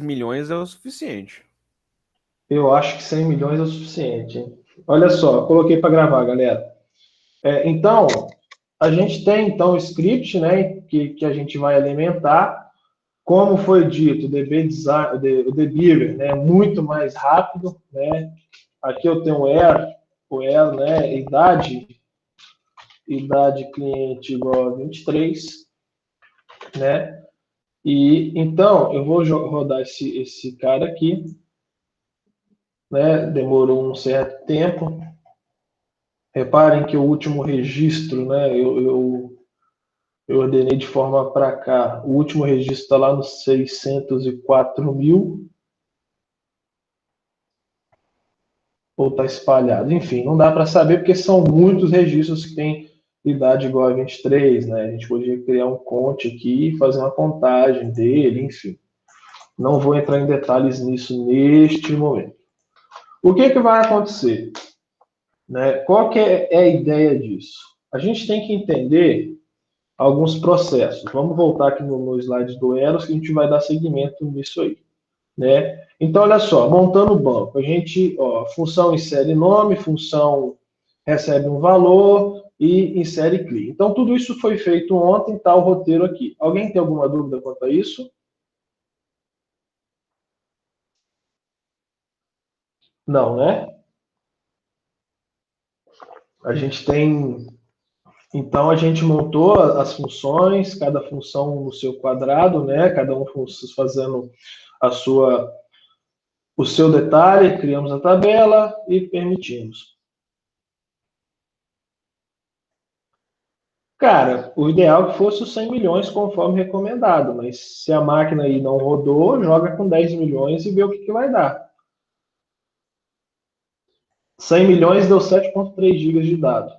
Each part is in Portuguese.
milhões é o suficiente. Eu acho que 100 milhões é o suficiente, hein? Olha só, coloquei para gravar, galera. Então, a gente tem então o script, né, que a gente vai alimentar. Como foi dito, o delivery, né, é muito mais rápido, né? Aqui eu tenho o ER, né, idade cliente igual a 23, né? E então eu vou rodar esse cara aqui, né? Demorou um certo tempo. Reparem que o último registro, né? Eu ordenei de forma para cá. O último registro está lá nos 604 mil, ou está espalhado. Enfim, não dá para saber porque são muitos registros que têm idade igual a 23, né? A gente poderia criar um conte aqui e fazer uma contagem dele, enfim. Não vou entrar em detalhes nisso neste momento. O que vai acontecer? Né? Qual que é a ideia disso? A gente tem que entender alguns processos. Vamos voltar aqui no slide do Eros que a gente vai dar seguimento nisso aí. Né? Então, olha só, montando o banco, a gente, função insere nome, função recebe um valor e insere CLI. Então, tudo isso foi feito ontem, está o roteiro aqui. Alguém tem alguma dúvida quanto a isso? Não, né? A gente tem. Então, a gente montou as funções, cada função no seu quadrado, né? Cada um fazendo a sua, o seu detalhe, criamos a tabela e permitimos. Cara, o ideal é que fosse os 100 milhões conforme recomendado, mas se a máquina aí não rodou, joga com 10 milhões e vê o que vai dar. 100 milhões deu 7,3 gigas de dado. Tá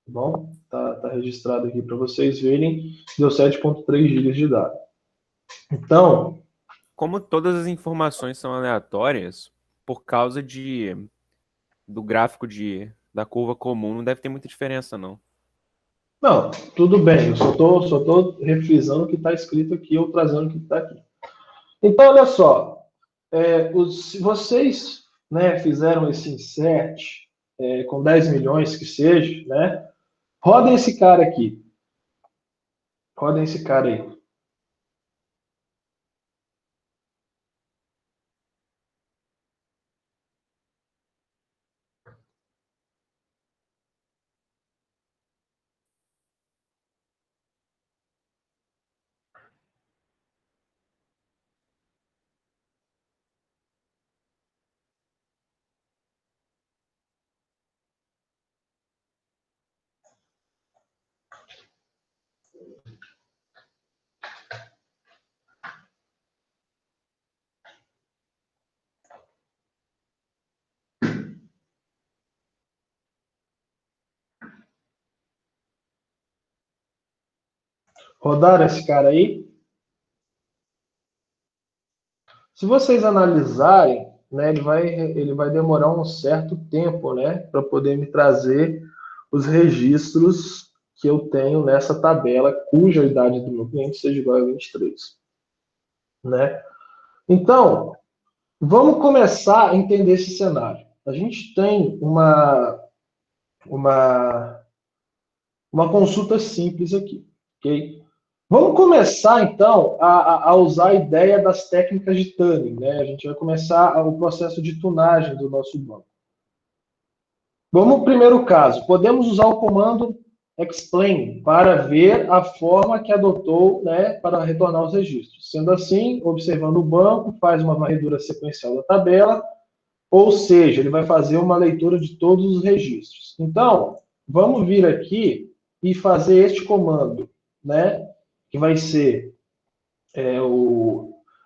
bom? Tá registrado aqui para vocês verem, deu 7,3 gigas de dado. Então, Como todas as informações são aleatórias, por causa do gráfico da curva comum, não deve ter muita diferença, não. não, tudo bem, eu só tô refrisando o que está escrito aqui ou trazendo o que está aqui. Então, olha só, se vocês, né, fizeram esse insert com 10 milhões que seja, né, rodem esse cara aqui. Rodem esse cara aí. Rodaram esse cara aí? Se vocês analisarem, né, ele vai demorar um certo tempo, né, para poder me trazer os registros que eu tenho nessa tabela, cuja idade do meu cliente seja igual a 23. Né? Então, vamos começar a entender esse cenário. A gente tem uma, uma consulta simples aqui, ok? Vamos começar, então, a usar a ideia das técnicas de tuning, né? A gente vai começar o processo de tunagem do nosso banco. Vamos ao primeiro caso. Podemos usar o comando explain para ver a forma que adotou, né, para retornar os registros. Sendo assim, observando o banco, faz uma varredura sequencial da tabela, ou seja, ele vai fazer uma leitura de todos os registros. Então, vamos vir aqui e fazer este comando, né, que vai ser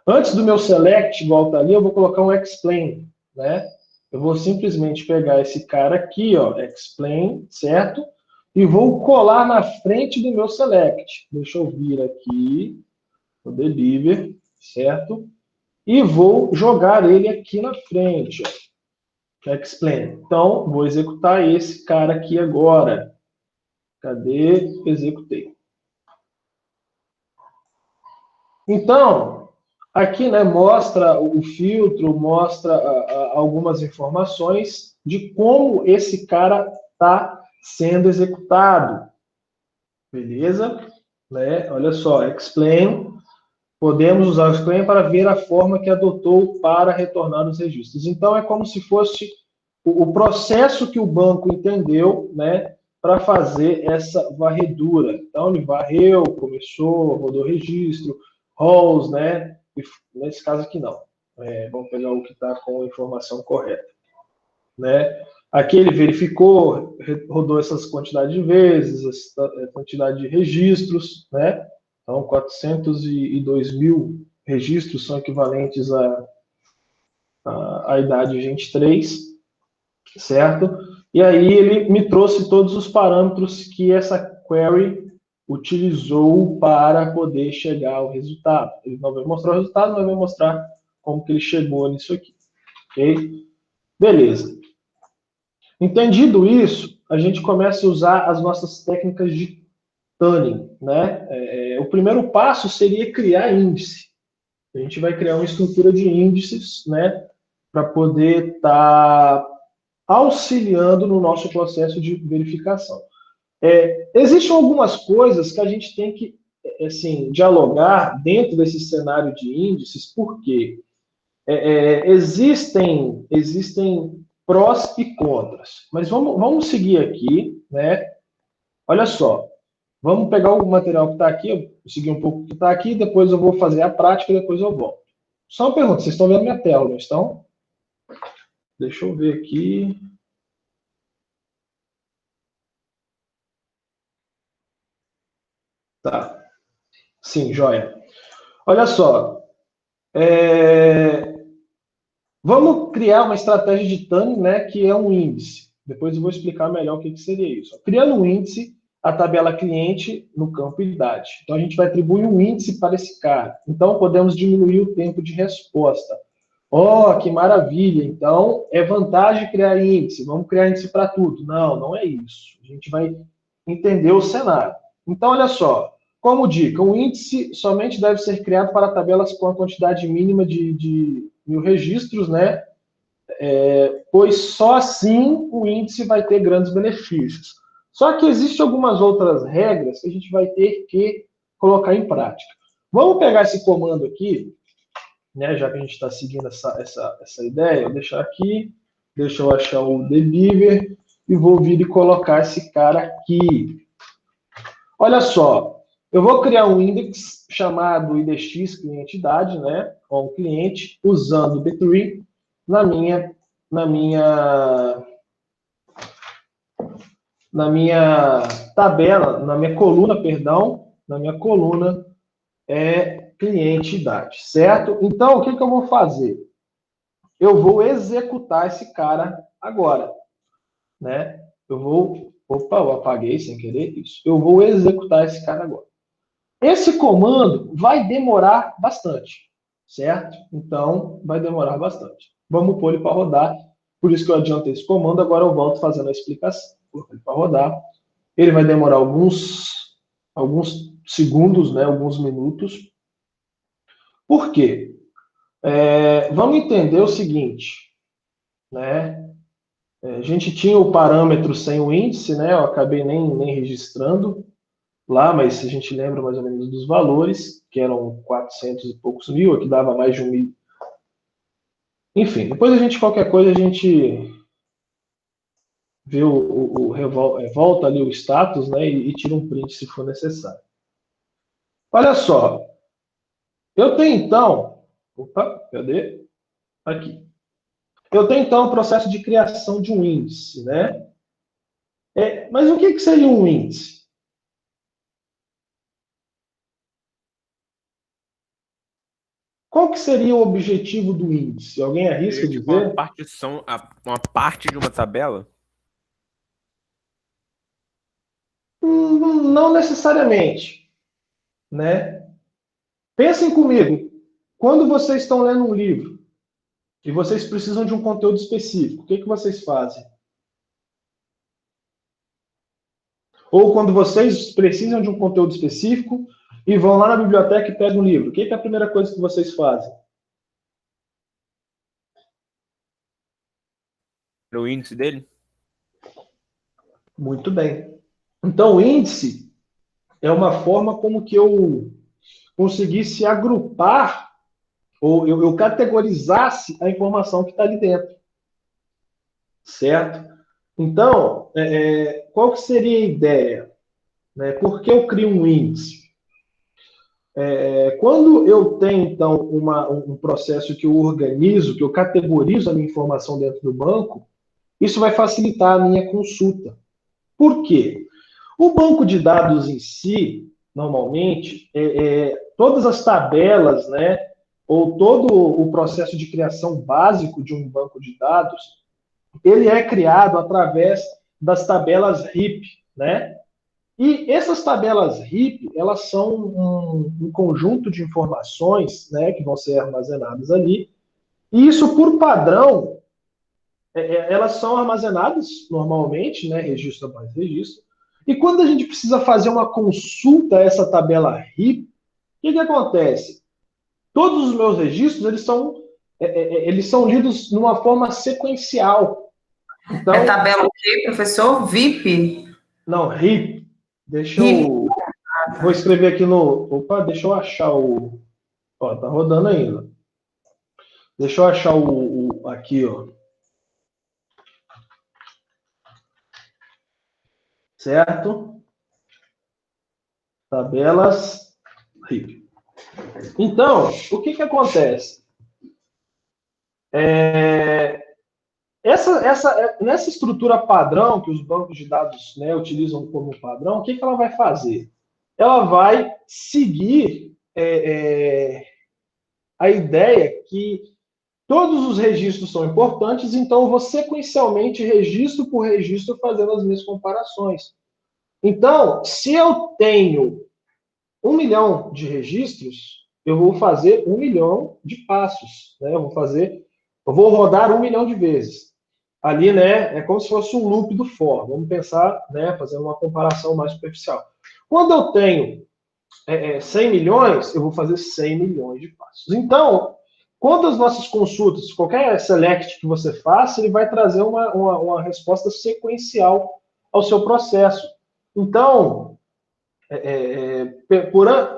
antes do meu select, igual está ali, eu vou colocar um explain, né? Eu vou simplesmente pegar esse cara aqui, ó, explain, certo? E vou colar na frente do meu select. Deixa eu vir aqui no deliver, certo? E vou jogar ele aqui na frente, ó. Explain. Então, vou executar esse cara aqui agora. Cadê? Executei. Então, Aqui, né, mostra o filtro, mostra algumas informações de como esse cara está sendo executado. Beleza? Né? Olha só, explain. Podemos usar o explain para ver a forma que adotou para retornar os registros. Então, é como se fosse o processo que o banco entendeu, né, para fazer essa varredura. Então, ele varreu, começou, rodou registro, roles, né? E nesse caso aqui não. Vamos pegar o que está com a informação correta, né? Aqui ele verificou, rodou essas quantidades de vezes, essa quantidade de registros, né? Então, 402 mil registros são equivalentes à idade 23, certo? E aí ele me trouxe todos os parâmetros que essa query utilizou para poder chegar ao resultado. Ele não vai mostrar o resultado, mas vai mostrar como que ele chegou nisso aqui. Ok? Beleza. Entendido isso, a gente começa a usar as nossas técnicas de tuning, né? O primeiro passo seria criar índice. A gente vai criar uma estrutura de índices, né? Para poder estar auxiliando no nosso processo de verificação. Existem algumas coisas que a gente tem que assim, dialogar dentro desse cenário de índices, porque existem prós e contras. Mas vamos seguir aqui, né? Olha só, vamos pegar o material que está aqui, eu seguir um pouco o que está aqui, depois eu vou fazer a prática e depois eu volto. Só uma pergunta, vocês estão vendo minha tela, não estão? Deixa eu ver aqui. Tá. Sim, joia. Olha só. Vamos criar uma estratégia de tuning, né, que é um índice. Depois eu vou explicar melhor o que seria isso. Criando um índice, a tabela cliente no campo idade. Então a gente vai atribuir um índice para esse cara. Então podemos diminuir o tempo de resposta. Oh, que maravilha! Então é vantagem criar índice. Vamos criar índice para tudo. Não, não é isso. A gente vai entender o cenário. Então olha só. Como dica, um índice somente deve ser criado para tabelas com a quantidade mínima de 1000 registros, né? Pois só assim o índice vai ter grandes benefícios. Só que existem algumas outras regras que a gente vai ter que colocar em prática. Vamos pegar esse comando aqui, né, já que a gente está seguindo essa ideia, vou deixar aqui, deixa eu achar o deliver e vou vir e colocar esse cara aqui. Olha só, eu vou criar um index chamado IDX cliente-idade, né, com o cliente, usando o B-Tree na minha tabela, na minha coluna, perdão, na minha coluna cliente-idade, certo? Então, o que eu vou fazer? Eu vou executar esse cara agora, né? Opa, eu apaguei sem querer isso. Eu vou executar esse cara agora. Esse comando vai demorar bastante, certo? Então, vai demorar bastante. Vamos pôr ele para rodar. Por isso que eu adiantei esse comando. Agora eu volto fazendo a explicação. Vou pôr ele para rodar. Ele vai demorar alguns segundos, né? Alguns minutos. Por quê? Vamos entender o seguinte, né? A gente tinha o parâmetro sem o índice, né? Eu acabei nem registrando lá, mas a gente lembra mais ou menos dos valores, que eram 400 e poucos mil, aqui dava mais de 1.000. Enfim, depois qualquer coisa, a gente vê volta ali o status, né, e tira um print se for necessário. Olha só, eu tenho então, cadê? Aqui. Eu tenho então o processo de criação de um índice, né? Mas o que seria um índice? Qual que seria o objetivo do índice? Alguém arrisca Seria tipo uma dizer? partição, uma parte de uma tabela? Não necessariamente, né? Pensem comigo. Quando vocês estão lendo um livro e vocês precisam de um conteúdo específico, o que vocês fazem? Ou quando vocês precisam de um conteúdo específico e vão lá na biblioteca e pegam um livro. O que é a primeira coisa que vocês fazem? O índice dele? Muito bem. Então, o índice é uma forma como que eu conseguisse agrupar, ou eu categorizasse a informação que está ali dentro. Certo? Então, qual que seria a ideia? Né? Por que eu crio um índice? Quando eu tenho, então, um processo que eu organizo, que eu categorizo a minha informação dentro do banco, isso vai facilitar a minha consulta. Por quê? O banco de dados em si, normalmente, todas as tabelas, né, ou todo o processo de criação básico de um banco de dados, ele é criado através das tabelas RIP, né? E essas tabelas RIP, elas são um conjunto de informações, né, que vão ser armazenadas ali. E isso, por padrão, elas são armazenadas normalmente, né, registro após registro. E quando a gente precisa fazer uma consulta a essa tabela RIP, o que acontece? Todos os meus registros, eles são lidos numa forma sequencial. É Então, tabela o quê, professor? VIP? não, RIP. Deixa RIP. eu. Vou escrever aqui no. Opa, deixa eu achar o. Ó, tá rodando ainda. Deixa eu achar aqui, ó. Certo? Tabelas RIP. Então, o que acontece? Nessa estrutura padrão que os bancos de dados, né, utilizam como padrão, o que ela vai fazer? Ela vai seguir a ideia que todos os registros são importantes, então eu vou sequencialmente, registro por registro, fazendo as minhas comparações. Então, se eu tenho 1 milhão de registros, eu vou fazer 1 milhão de passos. Né? Eu vou rodar 1 milhão de vezes. Ali, né, é como se fosse um loop do for. Vamos pensar, né, fazendo uma comparação mais superficial. Quando eu tenho 100 milhões, eu vou fazer 100 milhões de passos. Então, quando as nossas consultas, qualquer select que você faça, ele vai trazer uma resposta sequencial ao seu processo. Então,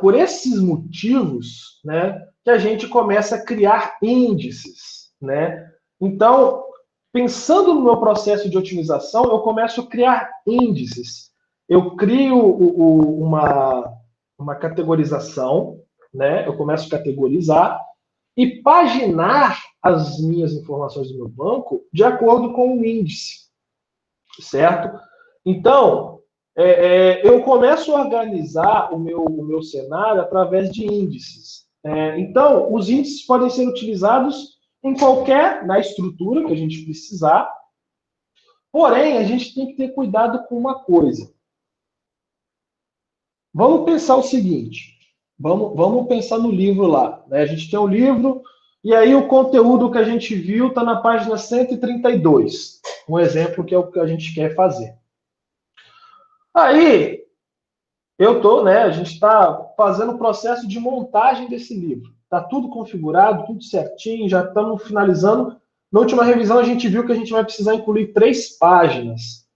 por esses motivos, né, que a gente começa a criar índices, né? Então, pensando no meu processo de otimização, eu começo a criar índices. Eu crio uma categorização, né? Eu começo a categorizar e paginar as minhas informações do meu banco de acordo com o índice, certo? Então, eu começo a organizar o meu cenário através de índices. Então, os índices podem ser utilizados na estrutura que a gente precisar, porém, a gente tem que ter cuidado com uma coisa. Vamos pensar o seguinte, vamos pensar no livro lá. Né? A gente tem um livro, e aí o conteúdo que a gente viu está na página 132. Um exemplo que é o que a gente quer fazer. Aí, a gente está fazendo o processo de montagem desse livro. Está tudo configurado, tudo certinho, já estamos finalizando. Na última revisão, a gente viu que a gente vai precisar incluir 3 páginas.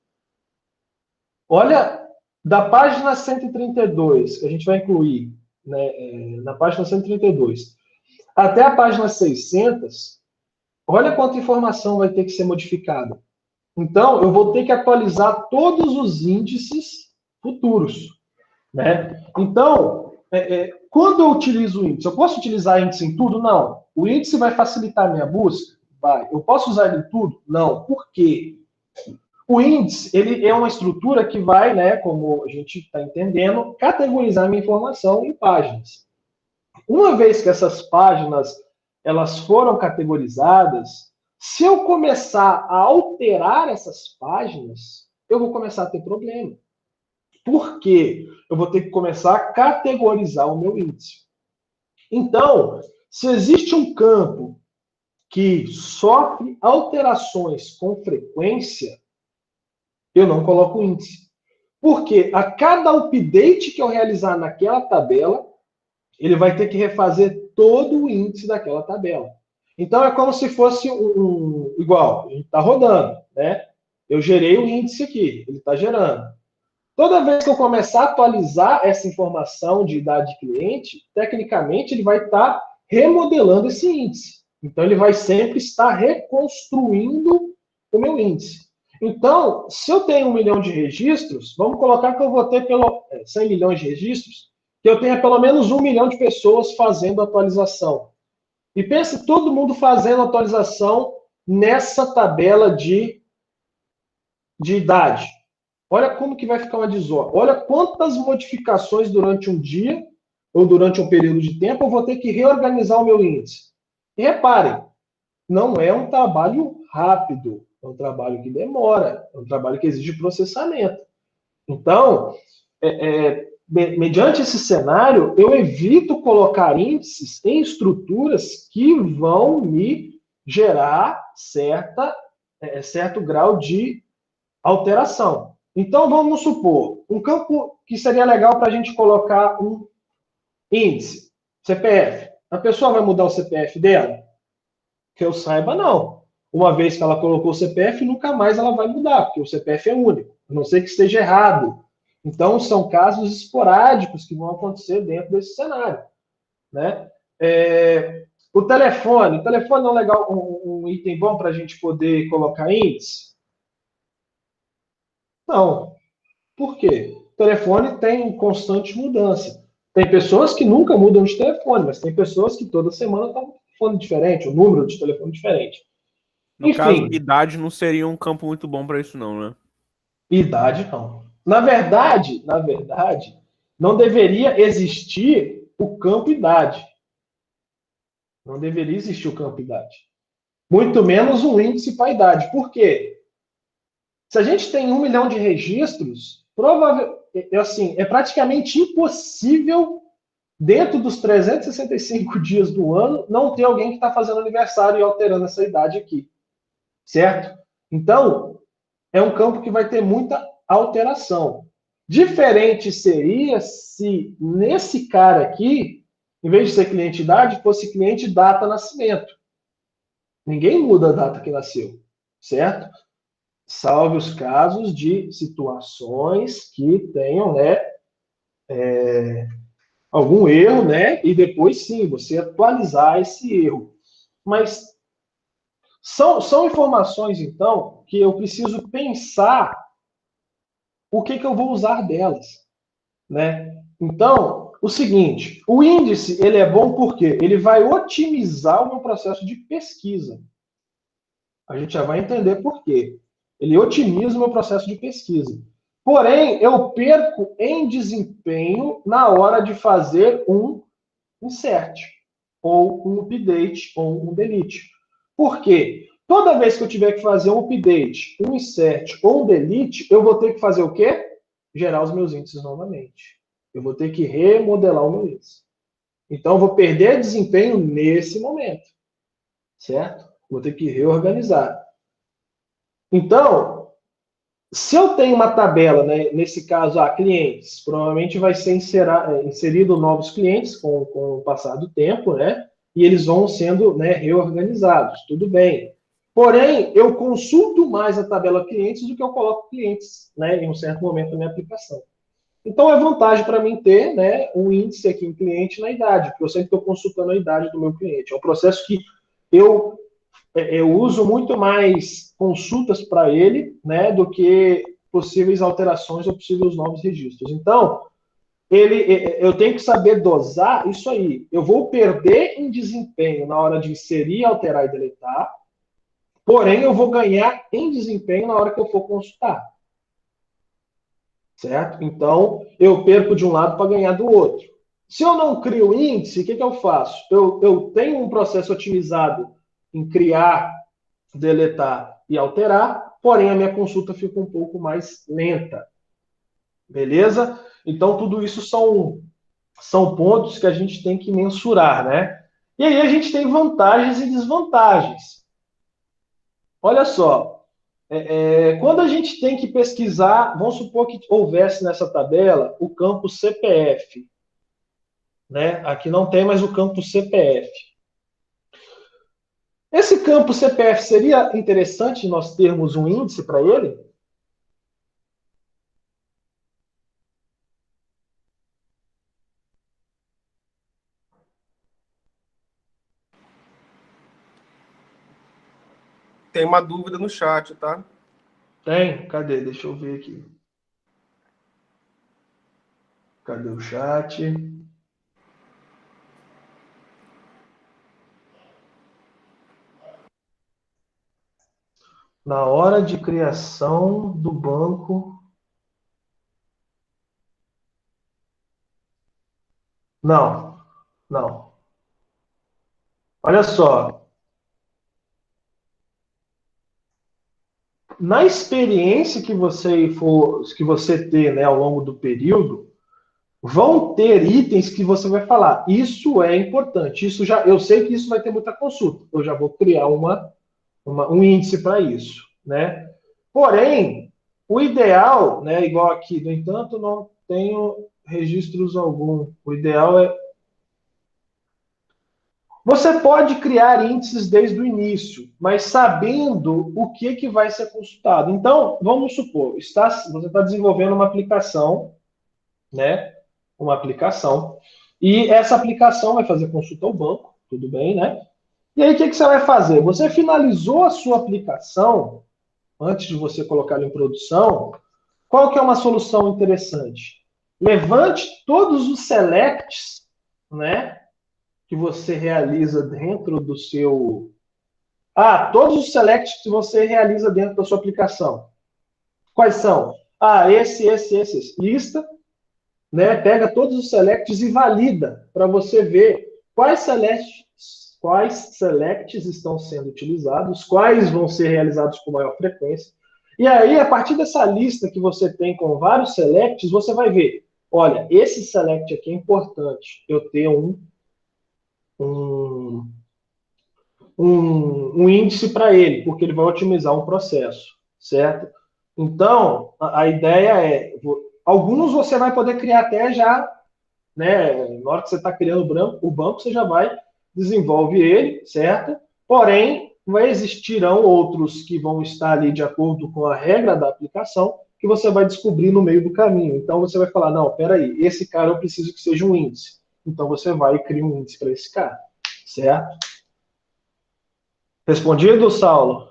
Olha, da página 132, que a gente vai incluir, né, na página 132, até a página 600, olha quanta informação vai ter que ser modificada. Então, eu vou ter que atualizar todos os índices futuros. Né? Então, quando eu utilizo o índice, eu posso utilizar índice em tudo? Não. O índice vai facilitar a minha busca? Vai. Eu posso usar ele em tudo? Não. Por quê? O índice, ele é uma estrutura que vai, né, como a gente está entendendo, categorizar a minha informação em páginas. Uma vez que essas páginas elas foram categorizadas, se eu começar a alterar essas páginas, eu vou começar a ter problema. Por quê? Eu vou ter que começar a categorizar o meu índice. Então, se existe um campo que sofre alterações com frequência, eu não coloco índice. Porque a cada update que eu realizar naquela tabela, ele vai ter que refazer todo o índice daquela tabela. Então, é como se fosse igual, a gente está rodando, né? Eu gerei o índice aqui, ele está gerando. Toda vez que eu começar a atualizar essa informação de idade de cliente, tecnicamente ele vai estar remodelando esse índice. Então, ele vai sempre estar reconstruindo o meu índice. Então, se eu tenho 1 milhão de registros, vamos colocar que eu vou ter 100 milhões de registros, que eu tenha pelo menos 1 milhão de pessoas fazendo atualização. E pense todo mundo fazendo atualização nessa tabela de idade. Olha como que vai ficar uma desordem. Olha quantas modificações durante um dia ou durante um período de tempo eu vou ter que reorganizar o meu índice. E reparem, não é um trabalho rápido, é um trabalho que demora, é um trabalho que exige processamento. Então, mediante esse cenário, eu evito colocar índices em estruturas que vão me gerar certo grau de alteração. Então, vamos supor, um campo que seria legal para a gente colocar um índice, CPF. A pessoa vai mudar o CPF dela? Que eu saiba, não. Uma vez que ela colocou o CPF, nunca mais ela vai mudar, porque o CPF é único, a não ser que esteja errado. Então, são casos esporádicos que vão acontecer dentro desse cenário, né? O telefone é um item bom para a gente poder colocar índice? Não. Por quê? O telefone tem constante mudança. Tem pessoas que nunca mudam de telefone, mas tem pessoas que toda semana estão com um telefone diferente, o número de telefone diferente. No caso, idade não seria um campo muito bom para isso, não, né? Idade não. Na verdade, não deveria existir o campo idade. Não deveria existir o campo idade. Muito menos um índice para idade. Por quê? Se a gente tem 1 milhão de registros, é praticamente impossível, dentro dos 365 dias do ano, não ter alguém que está fazendo aniversário e alterando essa idade aqui. Certo? Então, é um campo que vai ter muita alteração. Diferente seria se nesse cara aqui, em vez de ser cliente idade, fosse cliente data nascimento. Ninguém muda a data que nasceu, certo? Salve os casos de situações que tenham, né, algum erro, né, e depois sim, você atualizar esse erro. Mas são informações, então, que eu preciso pensar o que eu vou usar delas, né? Então, o seguinte, o índice, ele é bom porque ele vai otimizar o meu processo de pesquisa. A gente já vai entender por quê. Ele otimiza o meu processo de pesquisa. Porém, eu perco em desempenho na hora de fazer um insert, ou um update, ou um delete. Por quê? Toda vez que eu tiver que fazer um update, um insert ou um delete, eu vou ter que fazer o quê? Gerar os meus índices novamente. Eu vou ter que remodelar o meu índice. Então, eu vou perder desempenho nesse momento. Certo? Vou ter que reorganizar. Então, se eu tenho uma tabela, né, nesse caso, clientes, provavelmente vai ser inserido novos clientes com o passar do tempo, né? E eles vão sendo, né, reorganizados. Tudo bem. Porém, eu consulto mais a tabela clientes do que eu coloco clientes, né, em um certo momento da minha aplicação. Então, é vantagem para mim ter, né, um índice aqui em cliente na idade, porque eu sempre estou consultando a idade do meu cliente. É um processo que eu uso muito mais consultas para ele, né, do que possíveis alterações ou possíveis novos registros. Então, eu tenho que saber dosar isso aí. Eu vou perder em desempenho na hora de inserir, alterar e deletar, porém eu vou ganhar em desempenho na hora que eu for consultar. Certo? Então, eu perco de um lado para ganhar do outro. Se eu não crio índice, o que eu faço? Eu tenho um processo otimizado em criar, deletar e alterar, porém a minha consulta fica um pouco mais lenta. Beleza? Então, tudo isso são pontos que a gente tem que mensurar, né? E aí a gente tem vantagens e desvantagens. Olha só, Quando a gente tem que pesquisar, vamos supor que houvesse nessa tabela o campo CPF, né? Aqui não tem mais o campo CPF. Esse campo CPF seria interessante nós termos um índice para ele? Tem uma dúvida no chat, tá? Tem? Cadê? Deixa eu ver aqui. Cadê o chat? Na hora de criação do banco. Não, não. Olha só. Na experiência que você ter, né, ao longo do período, vão ter itens que você vai falar. Isso é importante. Eu sei que isso vai ter muita consulta. Eu já vou criar um índice para isso, né? Porém, o ideal, né, igual aqui, no entanto, não tenho registros algum. O ideal é você pode criar índices desde o início, mas sabendo o que vai ser consultado. Então, vamos supor, você está desenvolvendo uma aplicação, né? Uma aplicação, e essa aplicação vai fazer consulta ao banco, tudo bem, né? E aí, o que você vai fazer? Você finalizou a sua aplicação, antes de você colocá-la em produção, qual que é uma solução interessante? Levante todos os selects, né? Que você realiza dentro do seu... todos os selects que você realiza dentro da sua aplicação. Quais são? Esse. Lista, né? Pega todos os selects e valida para você ver quais selects estão sendo utilizados, quais vão ser realizados com maior frequência. E aí, a partir dessa lista que você tem com vários selects, você vai ver, olha, esse select aqui é importante eu ter um índice para ele, porque ele vai otimizar um processo, certo? Então, a ideia é, alguns você vai poder criar até já, né? Na hora que você está criando o banco, você já vai, desenvolve ele, certo? Porém, existirão outros que vão estar ali de acordo com a regra da aplicação, que você vai descobrir no meio do caminho. Então, você vai falar, não, peraí, esse cara eu preciso que seja um índice. Então, você vai e cria um índice para esse cara, certo? Respondido, Saulo?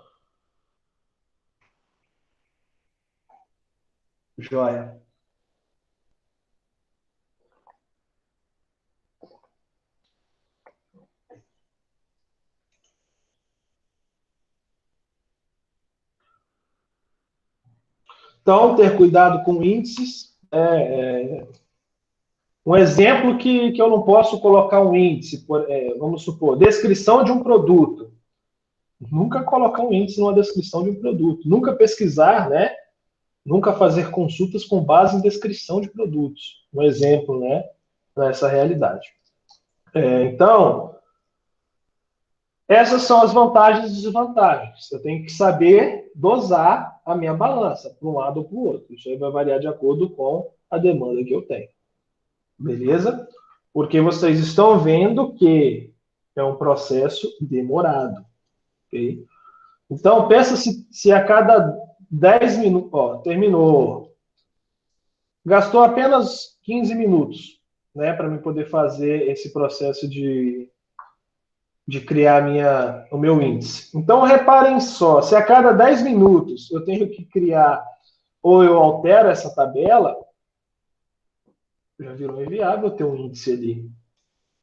Joia. Então, ter cuidado com índices. Um exemplo que eu não posso colocar um índice, vamos supor, descrição de um produto. Nunca colocar um índice numa descrição de um produto. Nunca pesquisar, né? Nunca fazer consultas com base em descrição de produtos. Um exemplo, né? Para essa realidade. Então, essas são as vantagens e desvantagens. Eu tenho que saber dosar a minha balança para um lado ou para o outro. Isso aí vai variar de acordo com a demanda que eu tenho. Beleza? Porque vocês estão vendo que é um processo demorado. Okay? Então, pensa se a cada 10 minutos... terminou. Gastou apenas 15 minutos, né, para eu poder fazer esse processo de criar o meu índice. Então, reparem só, se a cada 10 minutos eu tenho que criar ou eu altero essa tabela, já virou inviável ter um índice ali,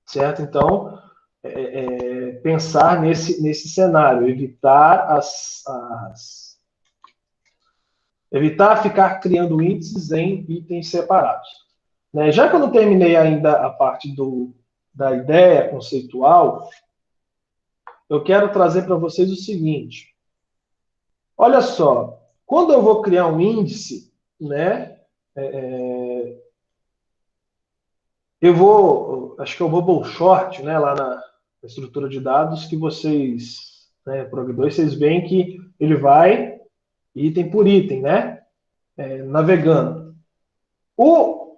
certo? Então, pensar nesse cenário, evitar ficar criando índices em itens separados. Né? Já que eu não terminei ainda a parte da ideia conceitual, eu quero trazer para vocês o seguinte. Olha só, quando eu vou criar um índice, né, acho que é o Bubble Short, né, lá na estrutura de dados, que vocês, né, Prog2, vocês veem que ele vai item por item, né? Navegando. O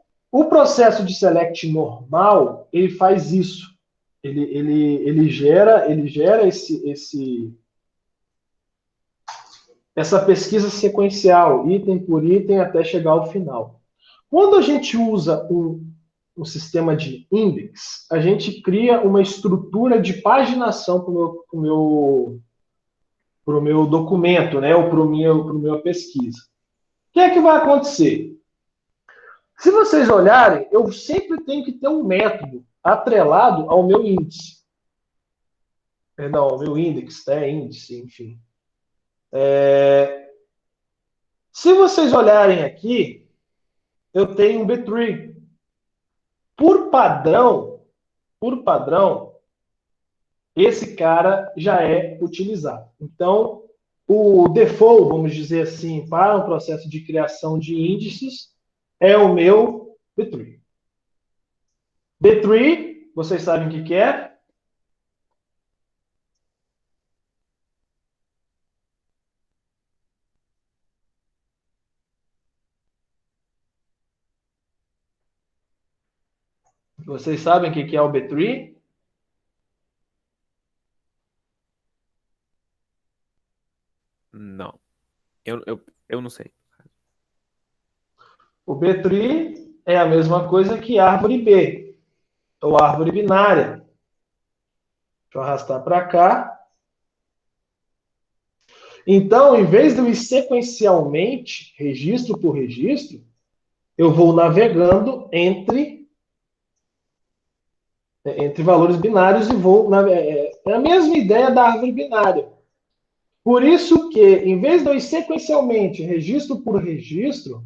processo de select normal, ele faz isso. Ele gera essa pesquisa sequencial, item por item, até chegar ao final. Quando a gente usa um sistema de index, a gente cria uma estrutura de paginação para o meu documento, né, ou para a minha pesquisa. O que é que vai acontecer? Se vocês olharem, eu sempre tenho que ter um método atrelado ao meu índice. Não, ao meu index, né, índice, enfim. Se vocês olharem aqui, eu tenho um B-tree. Por padrão, esse cara já é utilizado. Então, o default, vamos dizer assim, para um processo de criação de índices, é o meu B-tree. B-tree, vocês sabem o que é? Vocês sabem o que é o B-tree? Não. Eu não sei. O B-tree é a mesma coisa que árvore B, ou árvore binária. Deixa eu arrastar para cá. Então, em vez de eu ir sequencialmente, registro por registro, eu vou navegando entre valores binários e vou... É a mesma ideia da árvore binária. Por isso que, em vez de eu ir sequencialmente, registro por registro,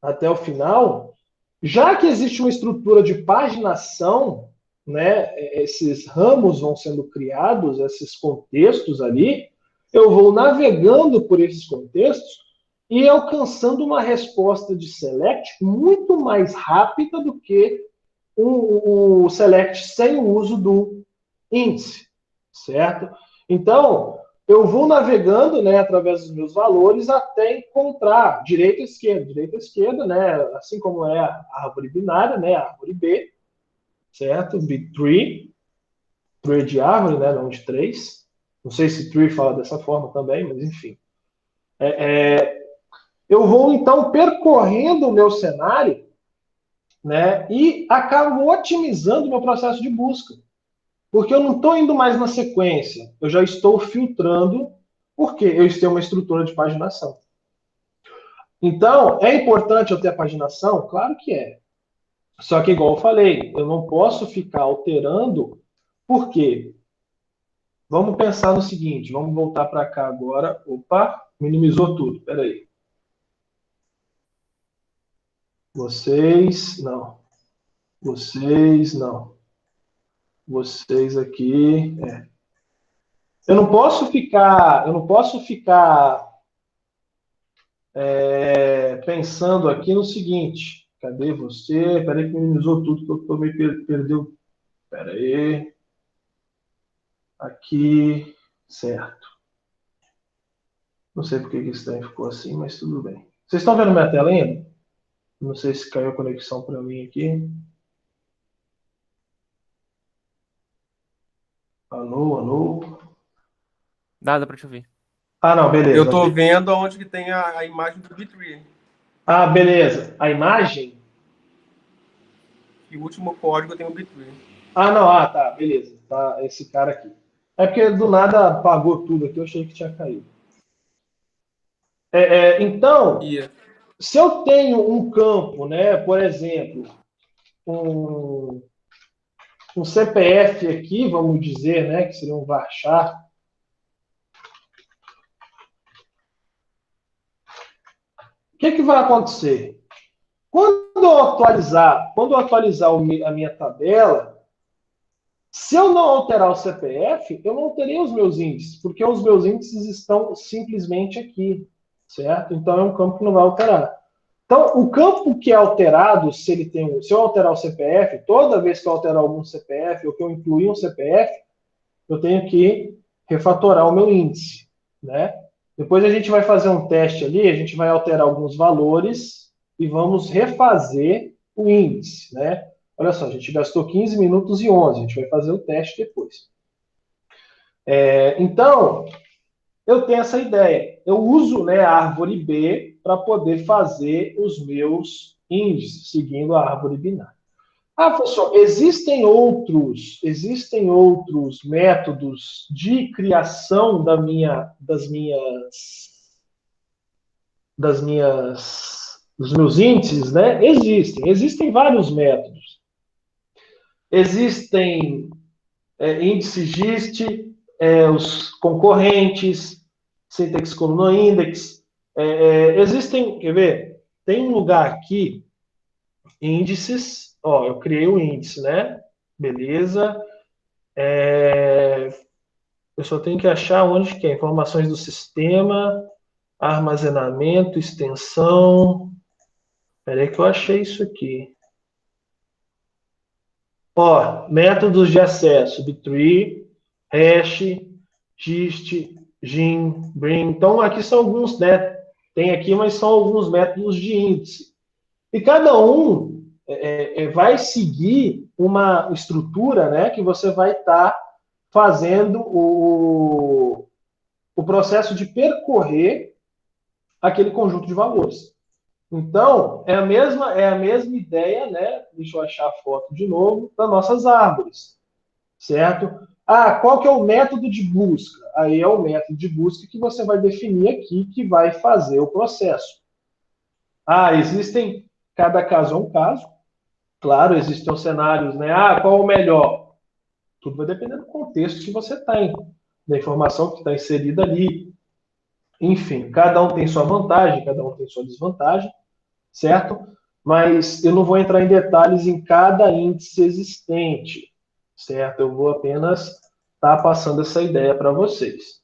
até o final, já que existe uma estrutura de paginação, né, esses ramos vão sendo criados, esses contextos ali, eu vou navegando por esses contextos e alcançando uma resposta de select muito mais rápida do que o select sem o uso do índice, certo? Então, eu vou navegando, né, através dos meus valores até encontrar direita e esquerda, né, assim como é a árvore binária, né, a árvore B, certo? B-tree, tree de árvore, né, não de três. Não sei se tree fala dessa forma também, mas enfim. Eu vou, então, percorrendo o meu cenário, né, e acabo otimizando o meu processo de busca. Porque eu não estou indo mais na sequência, eu já estou filtrando, porque eu tenho uma estrutura de paginação. Então, é importante eu ter a paginação? Claro que é. Só que, igual eu falei, eu não posso ficar alterando, por quê? Vamos pensar no seguinte, vamos voltar para cá agora. Opa, minimizou tudo, peraí. Vocês, não. Vocês, não. Vocês aqui, Eu não posso ficar pensando aqui no seguinte. Cadê você? Peraí que minimizou tudo, que eu tô meio perdeu. Peraí. Aqui, certo. Não sei porque que esse trem ficou assim, mas tudo bem. Vocês estão vendo minha tela ainda? Não sei se caiu a conexão para mim aqui. Alô, alô. Dá pra te ouvir. Ah, não, beleza. Eu tô vendo onde que tem a imagem do B-tree. Ah, beleza. A imagem? E o último código tem o B-tree. Ah, não. Ah, tá. Beleza. Tá esse cara aqui. É porque do nada apagou tudo aqui. Eu achei que tinha caído. Então, se eu tenho um campo, né, por exemplo, um CPF aqui, vamos dizer, né, que seria um varchar. O que vai acontecer? Quando eu atualizar a minha tabela, se eu não alterar o CPF, eu não terei os meus índices, porque os meus índices estão simplesmente aqui, certo? Então é um campo que não vai alterar. Então, o campo que é alterado, se eu alterar o CPF, toda vez que eu alterar algum CPF ou que eu incluir um CPF, eu tenho que refatorar o meu índice, né? Depois a gente vai fazer um teste ali, a gente vai alterar alguns valores e vamos refazer o índice, né? Olha só, a gente gastou 15 minutos e 11, a gente vai fazer o teste depois. Então, eu tenho essa ideia. Eu uso, né, a árvore B para poder fazer os meus índices, seguindo a árvore binária. Ah, professor, existem outros métodos de criação dos meus índices, né? Existem vários métodos. Existem índice GIST, os concorrentes, Syntax Column Index. Existem, quer ver? Tem um lugar aqui, índices. Ó, eu criei o índice, né? Beleza. Eu só tenho que achar onde que é. Informações do sistema, armazenamento, extensão. Espera aí que eu achei isso aqui. Ó, métodos de acesso, B-tree, hash, gist, gin, bring. Então, aqui são alguns, né? Tem aqui, mas são alguns métodos de índice. E cada um vai seguir uma estrutura, né? Que você vai estar fazendo o processo de percorrer aquele conjunto de valores. Então, é a mesma ideia, né? Deixa eu achar a foto de novo, das nossas árvores, certo? Ah, qual que é o método de busca? Aí é o método de busca que você vai definir aqui, que vai fazer o processo. Ah, cada caso é um caso. Claro, existem os cenários, né? Ah, qual o melhor? Tudo vai depender do contexto que você tem, da informação que está inserida ali. Enfim, cada um tem sua vantagem, cada um tem sua desvantagem, certo? Mas eu não vou entrar em detalhes em cada índice existente, certo? Eu vou apenas estar passando essa ideia para vocês,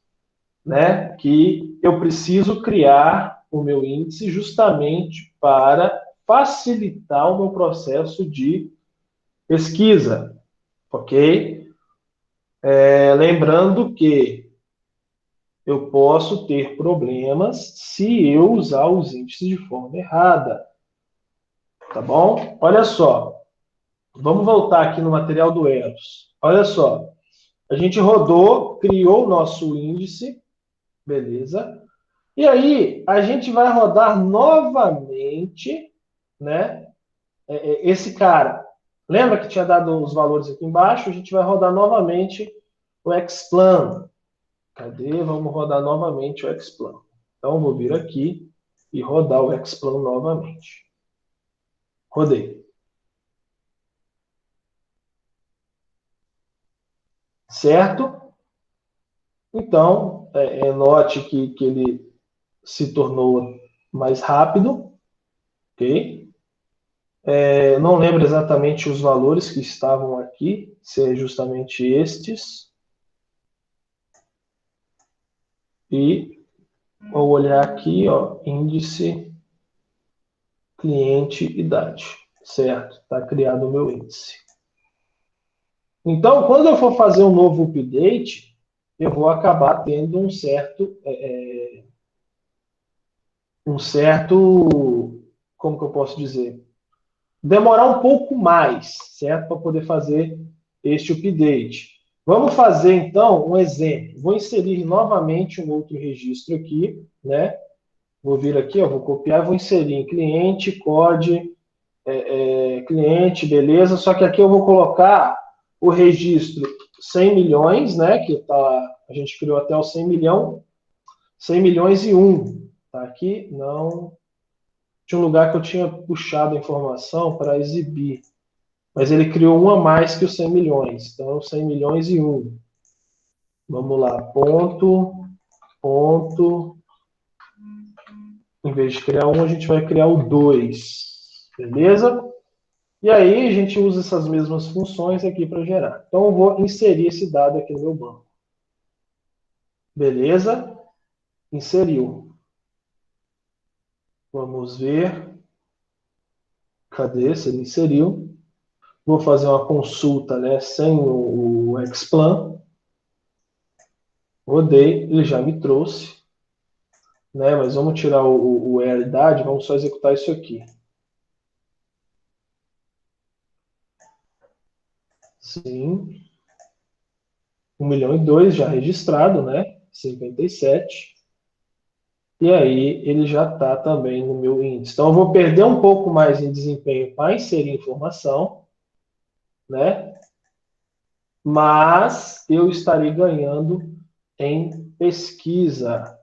né? Que eu preciso criar o meu índice justamente para facilitar o meu processo de pesquisa, ok? Lembrando que eu posso ter problemas se eu usar os índices de forma errada. Tá bom? Olha só. Vamos voltar aqui no material do Eros. Olha só. A gente rodou, criou o nosso índice. Beleza? E aí, a gente vai rodar novamente, né? Esse cara. Lembra que tinha dado os valores aqui embaixo? A gente vai rodar novamente o Xplan. Cadê? Vamos rodar novamente o Xplan. Então, vou vir aqui e rodar o Xplan novamente. Rodei. Certo? Então, note que ele se tornou mais rápido. Ok? Não lembro exatamente os valores que estavam aqui, se é justamente estes. E vou olhar aqui, ó, índice, cliente, idade. Certo? Está criado o meu índice. Então, quando eu for fazer um novo update, eu vou acabar tendo um certo, como que eu posso dizer? Demorar um pouco mais, certo? Para poder fazer este update. Vamos fazer, então, um exemplo. Vou inserir novamente um outro registro aqui, né? Vou vir aqui, ó, vou copiar e vou inserir em cliente, COD, cliente, beleza. Só que aqui eu vou colocar o registro 100 milhões, né? Que a gente criou até o 100 milhões e 1. Tá aqui? Não. Tinha um lugar que eu tinha puxado a informação para exibir. Mas ele criou um a mais que os 100 milhões. Então, 100 milhões e 1. Vamos lá. Ponto. Em vez de criar um, a gente vai criar o 2. Beleza? E aí, a gente usa essas mesmas funções aqui para gerar. Então, eu vou inserir esse dado aqui no meu banco. Beleza? Inseriu. Vamos ver. Cadê? Se ele inseriu. Vou fazer uma consulta, né, sem o Xplan. Rodei, ele já me trouxe. né? Mas vamos tirar o idade, vamos só executar isso aqui. Sim. 1.002.000 já registrado, né? 57. E aí ele já está também no meu índice. Então eu vou perder um pouco mais em desempenho para inserir informação, né? Mas eu estarei ganhando em pesquisa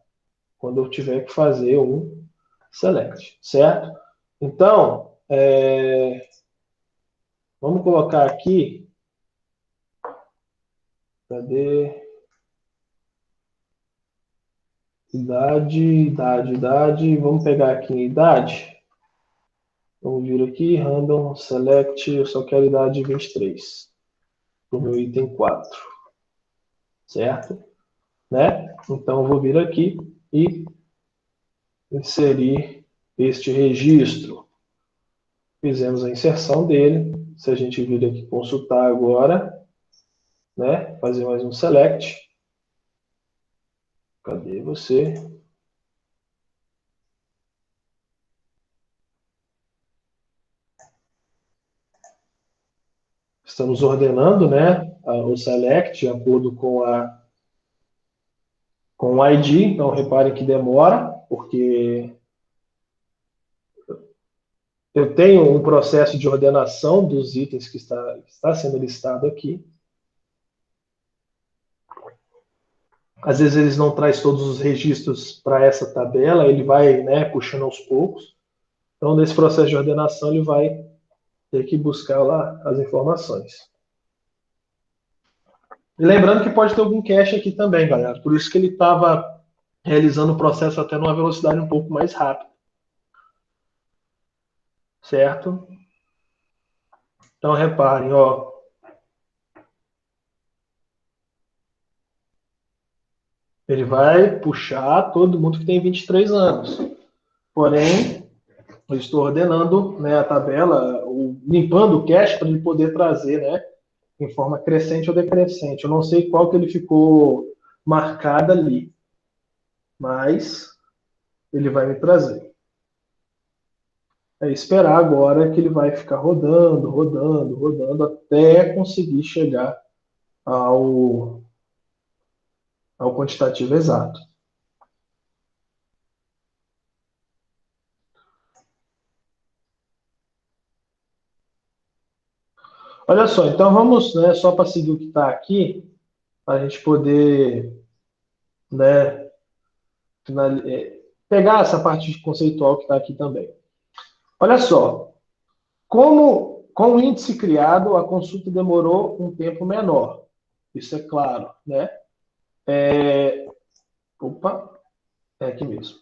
quando eu tiver que fazer um select, certo? Então, vamos colocar aqui, cadê? Idade, vamos pegar aqui idade. Vamos vir aqui, random, select, eu só quero idade 23, para o meu item 4, certo? Né? Então, eu vou vir aqui e inserir este registro. Fizemos a inserção dele. Se a gente vir aqui consultar agora, né? Fazer mais um select. Cadê você? Estamos ordenando, né, o select de acordo com o ID. Então, reparem que demora, porque eu tenho um processo de ordenação dos itens que está sendo listado aqui. Às vezes eles não traz todos os registros para essa tabela, ele vai, né, puxando aos poucos. Então, nesse processo de ordenação, ele vai ter que buscar lá as informações. E lembrando que pode ter algum cache aqui também, galera. Por isso que ele estava realizando o processo até numa velocidade um pouco mais rápida. Certo? Então, reparem, ó. Ele vai puxar todo mundo que tem 23 anos. Porém, eu estou ordenando, né, a tabela, limpando o cache para ele poder trazer, né, em forma crescente ou decrescente. Eu não sei qual que ele ficou marcado ali, mas ele vai me trazer. É esperar agora que ele vai ficar rodando, até conseguir chegar ao quantitativo exato. Olha só, então vamos, né, só para seguir o que está aqui, para a gente poder, né, pegar essa parte conceitual que está aqui também. Olha só, com o índice criado, a consulta demorou um tempo menor. Isso é claro, né? Opa, é aqui mesmo.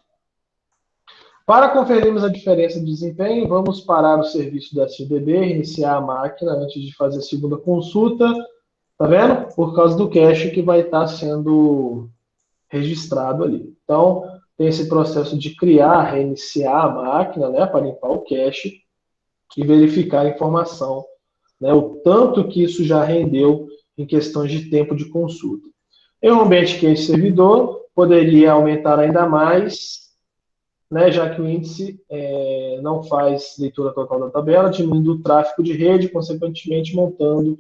Para conferirmos a diferença de desempenho, vamos parar o serviço da SDB, iniciar a máquina antes de fazer a segunda consulta. Tá vendo? Por causa do cache que vai estar sendo registrado ali. Então, tem esse processo de criar, reiniciar a máquina, né, para limpar o cache e verificar a informação, né, o tanto que isso já rendeu em questões de tempo de consulta. Em um ambiente que é esse servidor, poderia aumentar ainda mais, né, já que o índice não faz leitura total da tabela, diminuindo o tráfego de rede, consequentemente montando,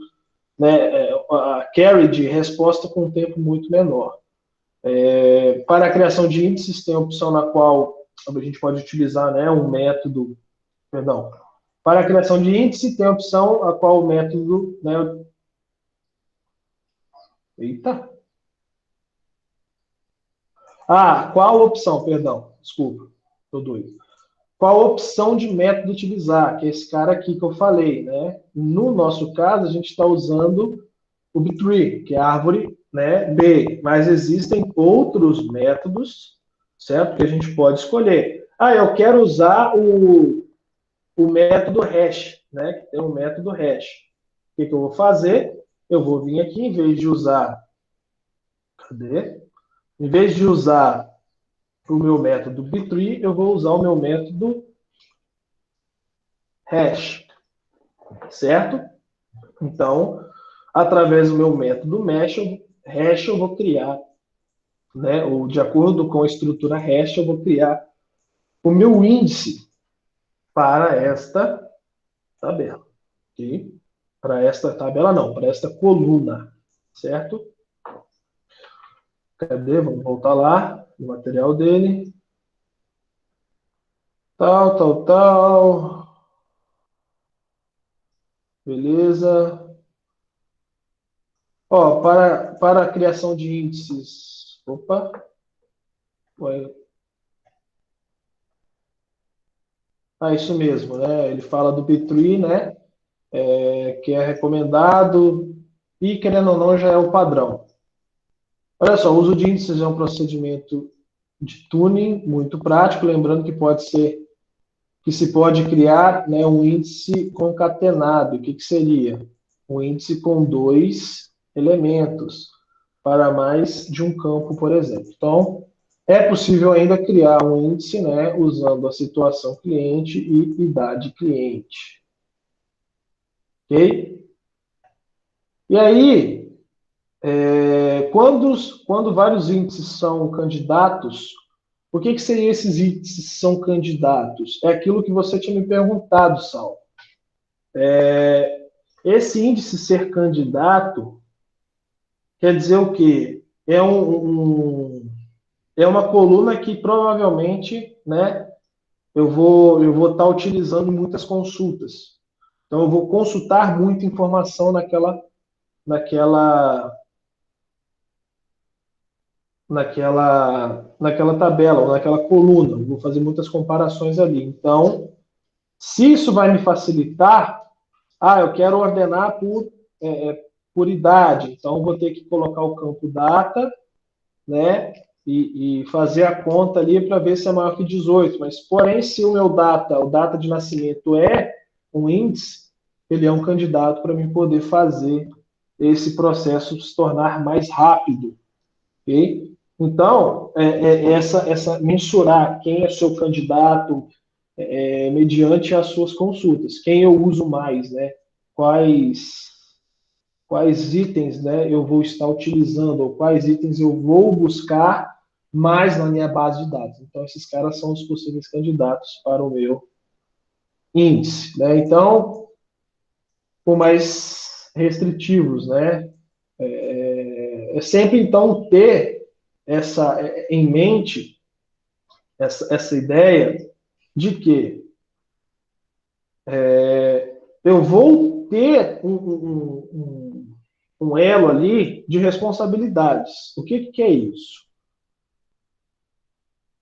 né, a carry de resposta com um tempo muito menor. Para a criação de índices, tem a opção na qual a gente pode utilizar, né, um método, perdão, para a criação de índice, tem a opção a qual o método, né, eita, qual opção, perdão, desculpa, estou doido. Qual opção de método utilizar, que é esse cara aqui que eu falei, né? No nosso caso, a gente está usando o B-tree, que é a árvore, né, B, mas existem outros métodos, certo? Que a gente pode escolher. Eu quero usar o método hash, né? Que tem um método hash. O que eu vou fazer? Eu vou vir aqui, em vez de usar... Cadê? Em vez de usar o meu método B-tree, eu vou usar o meu método hash, certo? Então, através do meu método hash, eu vou criar né, ou de acordo com a estrutura REST, eu vou criar o meu índice para esta tabela. Ok? Para esta tabela, não, para esta coluna, certo? Cadê? Vamos voltar lá no material dele. Tal, tal, tal. Beleza. Ó, para a criação de índices. Opa. Ah, isso mesmo, né? Ele fala do B-tree, né? Que é recomendado e, querendo ou não, já é o padrão. Olha só, o uso de índices é um procedimento de tuning muito prático, lembrando que se pode criar, né, um índice concatenado. O que seria? Um índice com 2 elementos para mais de um campo, por exemplo. Então, é possível ainda criar um índice, né, usando a situação cliente e idade cliente. Ok? E aí, quando vários índices são candidatos, o que seriam esses índices que são candidatos? É aquilo que você tinha me perguntado, Sal. Esse índice ser candidato quer dizer o quê? É uma coluna que provavelmente, né, eu vou estar utilizando muitas consultas. Então, eu vou consultar muita informação naquela, naquela tabela, ou naquela coluna. Eu vou fazer muitas comparações ali. Então, se isso vai me facilitar, eu quero ordenar por idade. Então, eu vou ter que colocar o campo data, né? E fazer a conta ali para ver se é maior que 18. Mas, porém, se o meu data, o data de nascimento é um índice, ele é um candidato para mim poder fazer esse processo se tornar mais rápido. Ok? Então, essa mensurar quem é seu candidato mediante as suas consultas. Quem eu uso mais, né? Quais itens, né, eu vou estar utilizando, ou quais itens eu vou buscar mais na minha base de dados. Então, esses caras são os possíveis candidatos para o meu índice. Né? Então, por mais restritivos, né? É sempre, então, ter em mente essa ideia de que eu vou ter um elo ali de responsabilidades. O que é isso?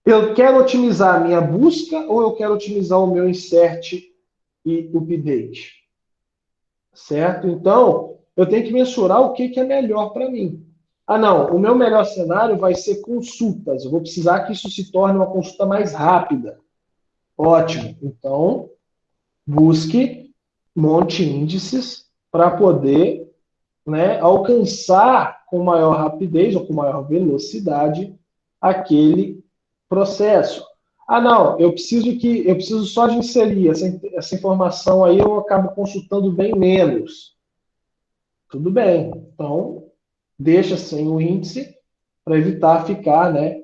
Eu quero otimizar a minha busca ou eu quero otimizar o meu insert e update? Certo? Então, eu tenho que mensurar o que é melhor para mim. Não, o meu melhor cenário vai ser consultas. Eu vou precisar que isso se torne uma consulta mais rápida. Ótimo. Então, busque, monte índices para poder, né, alcançar com maior rapidez ou com maior velocidade aquele processo. Não, eu preciso só de inserir essa informação aí, eu acabo consultando bem menos. Tudo bem. Então, deixa sem o índice para evitar ficar, né,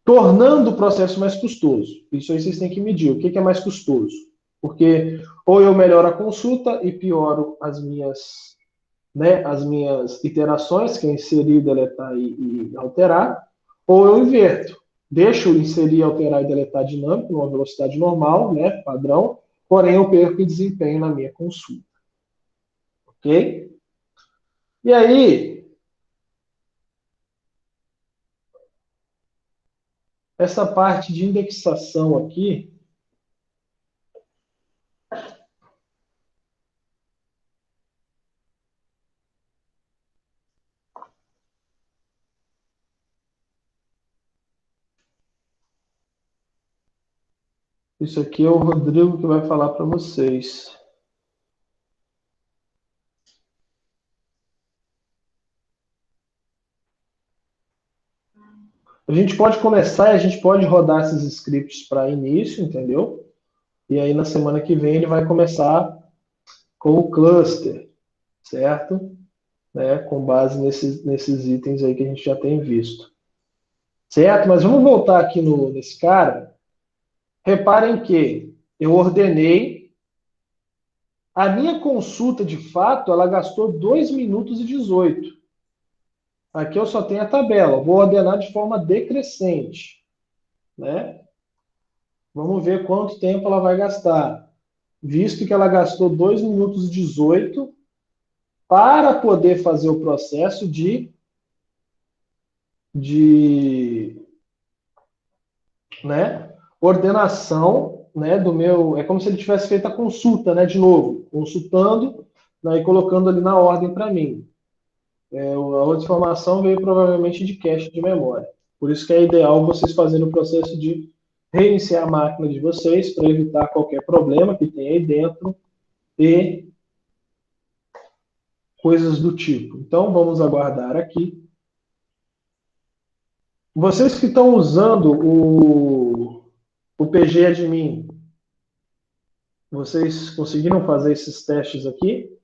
tornando o processo mais custoso. Isso aí vocês têm que medir. O que é mais custoso? Porque ou eu melhoro a consulta e pioro as minhas iterações, que é inserir, deletar e alterar, ou eu inverto. Deixo inserir, alterar e deletar dinâmico, numa velocidade normal, né, padrão, porém eu perco em desempenho na minha consulta. Ok? E aí, essa parte de indexação aqui, isso aqui é o Rodrigo que vai falar para vocês. A gente pode começar e a gente pode rodar esses scripts para início, entendeu? E aí na semana que vem ele vai começar com o cluster, certo? né, com base nesses itens aí que a gente já tem visto. Certo? Mas vamos voltar aqui nesse cara. Reparem que eu ordenei. A minha consulta, de fato, ela gastou 2 minutos e 18. Aqui eu só tenho a tabela. Vou ordenar de forma decrescente, né? Vamos ver quanto tempo ela vai gastar. Visto que ela gastou 2 minutos e 18 para poder fazer o processo de né, ordenação, né, do meu. É como se ele tivesse feito a consulta, né, de novo, consultando, né, e colocando ali na ordem para mim. A outra informação veio provavelmente de cache de memória. Por isso que é ideal vocês fazerem o processo de reiniciar a máquina de vocês para evitar qualquer problema que tenha aí dentro e coisas do tipo. Então, vamos aguardar aqui. Vocês que estão usando o PG Admin, vocês conseguiram fazer esses testes aqui?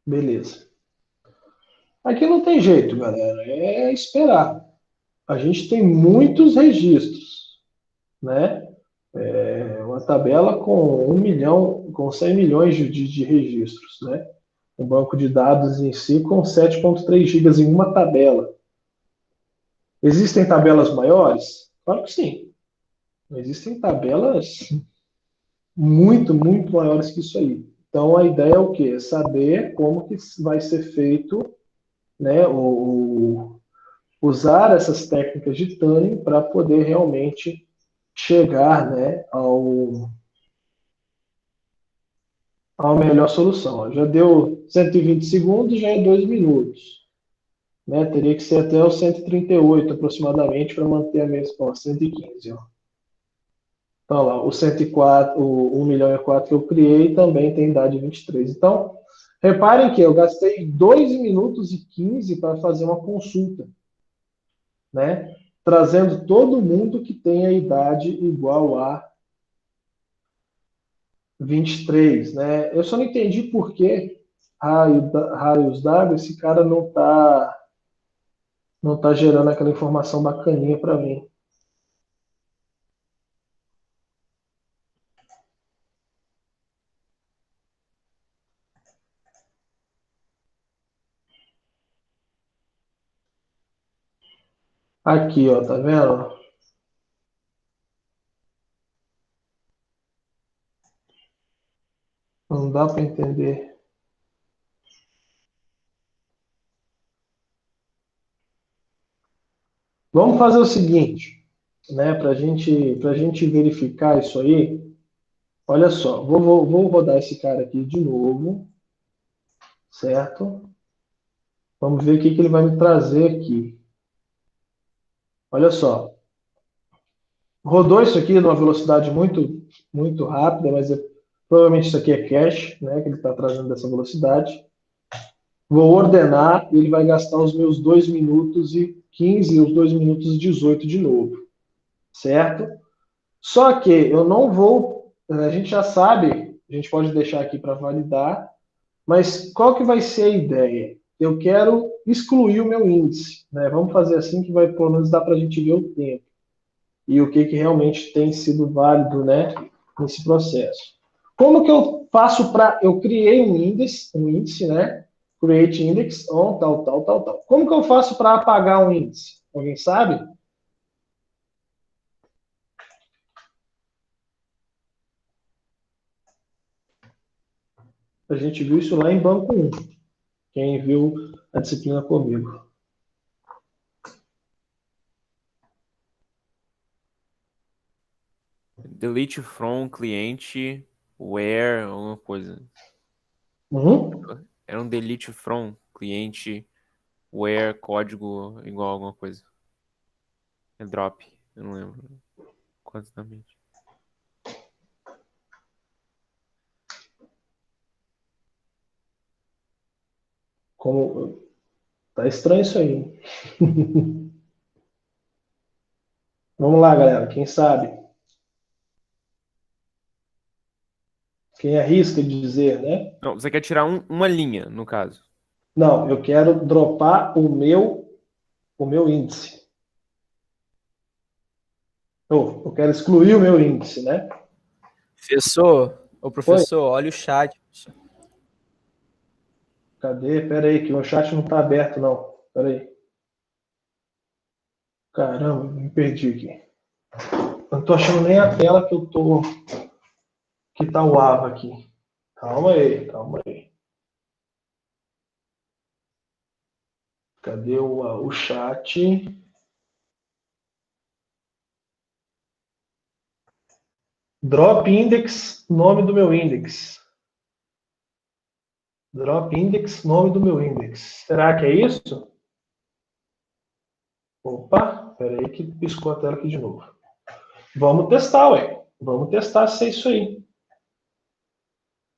Beleza. Aqui não tem jeito, galera. É esperar. A gente tem muitos registros, né? É uma tabela com 1 milhão, com 100 milhões de registros, né? Um banco de dados em si com 7,3 gigas em uma tabela. Existem tabelas maiores? Claro que sim. Existem tabelas muito maiores que isso aí. Então a ideia é o quê? É saber como que vai ser feito, né, usar essas técnicas de tuning para poder realmente chegar, né, ao melhor solução. Já deu 120 segundos, já é 2 minutos. Né? Teria que ser até os 138 aproximadamente para manter a mesma, ó, 115. Ó. Então lá, o 104, o 1 milhão e 4 que eu criei também tem idade 23. Então, reparem que eu gastei 2 minutos e 15 para fazer uma consulta, né? Trazendo todo mundo que tem a idade igual a 23, né? Eu só não entendi por que raios d'água esse cara não tá gerando aquela informação bacaninha para mim. Aqui, ó, tá vendo? Não dá para entender. Vamos fazer o seguinte, né? Para gente verificar isso aí. Olha só, vou rodar esse cara aqui de novo, certo? Vamos ver o que ele vai me trazer aqui. Olha só, rodou isso aqui numa velocidade muito rápida, mas provavelmente isso aqui é cache, né? Que ele está trazendo dessa velocidade. Vou ordenar e ele vai gastar os meus 2 minutos e 15 e os 2 minutos e 18 de novo, certo? Só que eu não vou, a gente já sabe, a gente pode deixar aqui para validar, mas qual que vai ser a ideia? Eu quero excluir o meu índice, né? Vamos fazer assim que vai pelo menos dar para a gente ver o tempo e o que realmente tem sido válido, né, nesse processo. Como que eu faço para... Eu criei um índice, né? Create index on tal. Como que eu faço para apagar um índice? Alguém sabe? A gente viu isso lá em banco 1. Quem viu a disciplina comigo. Delete from cliente where alguma coisa. Uhum. Era um delete from cliente where código igual a alguma coisa. É drop, eu não lembro quantamente. Como... Tá estranho isso aí. Vamos lá, galera. Quem sabe? Quem arrisca de dizer, né? Não, você quer tirar uma linha, no caso. Não, eu quero dropar o meu índice. Eu quero excluir o meu índice, né? Professor, olha o chat. Cadê? Pera aí, que o chat não está aberto, não. Pera aí. Caramba, me perdi aqui. Eu não tô achando nem a tela que eu tô... Que tá o Ava aqui. Calma aí, calma aí. Cadê o chat? Drop index, nome do meu index. Drop index, nome do meu index. Será que é isso? Opa, peraí que piscou a tela aqui de novo. Vamos testar, ué. Vamos testar se é isso aí.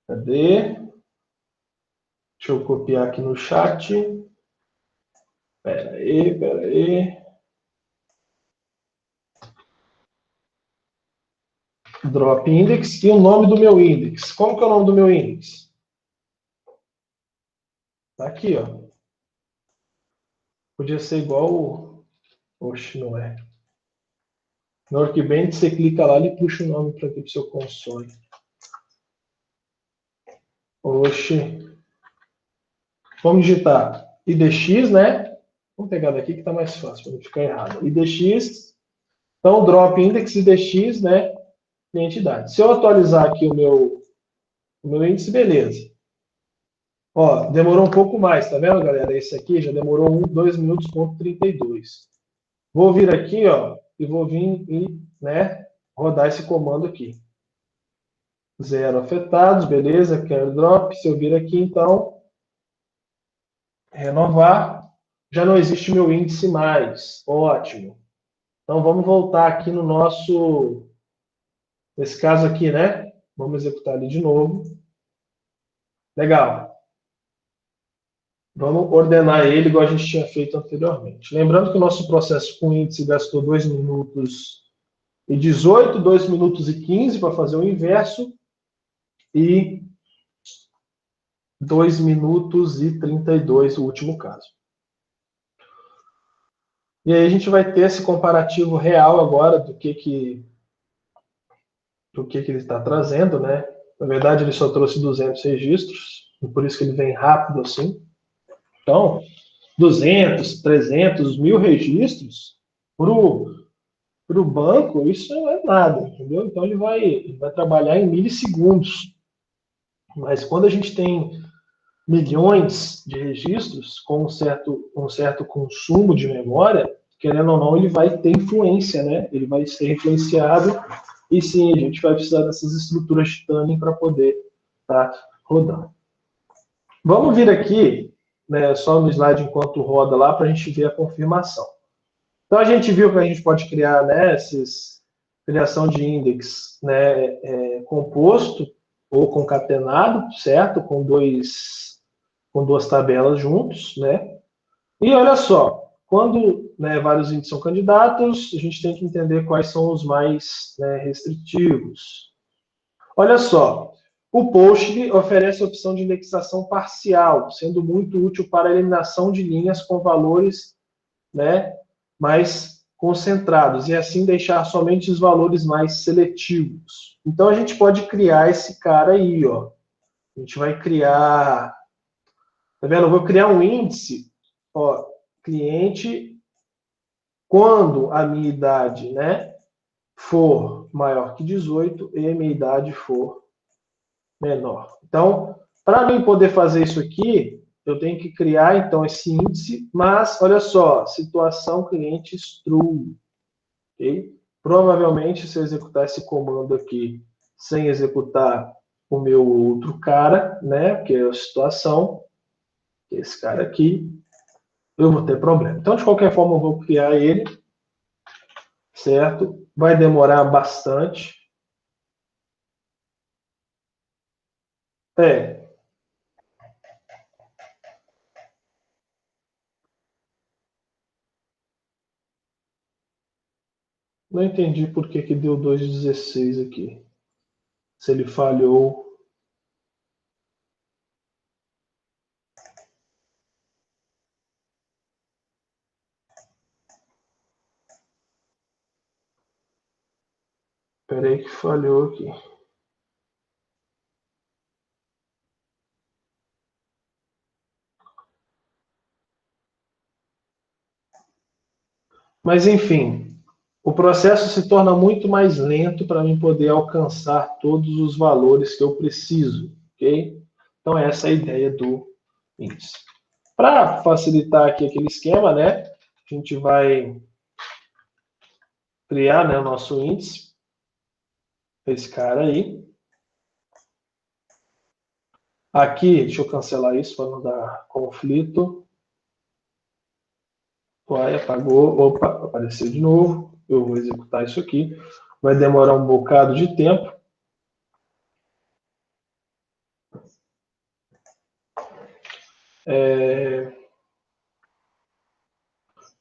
Cadê? Deixa eu copiar aqui no chat. Peraí. Drop index e o nome do meu index. Como que é o nome do meu index? Tá aqui, ó. Podia ser igual o... Oxe, não é. Na hora que vem, você clica lá e puxa o nome para aqui para o seu console. Oxe. Vamos digitar IDX, né? Vamos pegar daqui que está mais fácil, para não ficar errado. IDX. Então, drop index IDX, né? Minha entidade. Se eu atualizar aqui o meu índice, beleza. Ó, demorou um pouco mais, tá vendo, galera? Esse aqui já demorou 2 minutos, ponto 32. Vou vir aqui, ó, e vou vir e, né, rodar esse comando aqui. 0 afetados, beleza, quero drop. Se eu vir aqui, então, renovar, já não existe meu índice mais. Ótimo. Então, vamos voltar aqui no nosso, nesse caso aqui, né? Vamos executar ali de novo. Legal. Vamos ordenar ele igual a gente tinha feito anteriormente. Lembrando que o nosso processo com índice gastou 2 minutos e 18, 2 minutos e 15 para fazer o inverso e 2 minutos e 32 o último caso. E aí a gente vai ter esse comparativo real agora do que ele está trazendo, né? Na verdade, ele só trouxe 200 registros, e por isso que ele vem rápido assim. Então, 200, 300, 1000 registros para o banco, isso não é nada, entendeu? Então, ele vai trabalhar em milissegundos. Mas quando a gente tem milhões de registros com um certo consumo de memória, querendo ou não, ele vai ter influência, né? Ele vai ser influenciado e sim, a gente vai precisar dessas estruturas de tuning para poder estar rodando. Vamos vir aqui, né, só no slide enquanto roda lá, para a gente ver a confirmação. Então, a gente viu que a gente pode criar, né, criação de index, né, composto ou concatenado, certo? Com duas tabelas juntos, né? E olha só, quando, né, vários índices são candidatos, a gente tem que entender quais são os mais, né, restritivos. Olha só, o Postgre oferece a opção de indexação parcial, sendo muito útil para a eliminação de linhas com valores, né, mais concentrados, e assim deixar somente os valores mais seletivos. Então, a gente pode criar esse cara aí, ó. A gente vai criar... Tá vendo? Eu vou criar um índice, ó, cliente, quando a minha idade, né, for maior que 18 e a minha idade for menor. Então, para mim poder fazer isso aqui, eu tenho que criar, então, esse índice, mas, olha só, situação cliente true, ok? Provavelmente, se eu executar esse comando aqui, sem executar o meu outro cara, né, que é a situação, esse cara aqui, eu vou ter problema. Então, de qualquer forma, eu vou criar ele, certo? Vai demorar bastante. Não entendi por que deu 2,16 aqui. Se ele falhou. Espera aí que falhou aqui. Mas, enfim, o processo se torna muito mais lento para mim poder alcançar todos os valores que eu preciso, ok? Então, essa é a ideia do índice. Para facilitar aqui aquele esquema, né, a gente vai criar, né, o nosso índice, esse cara aí. Aqui, deixa eu cancelar isso para não dar conflito. Uai, apagou. Opa, apareceu de novo. Eu vou executar isso aqui. Vai demorar um bocado de tempo.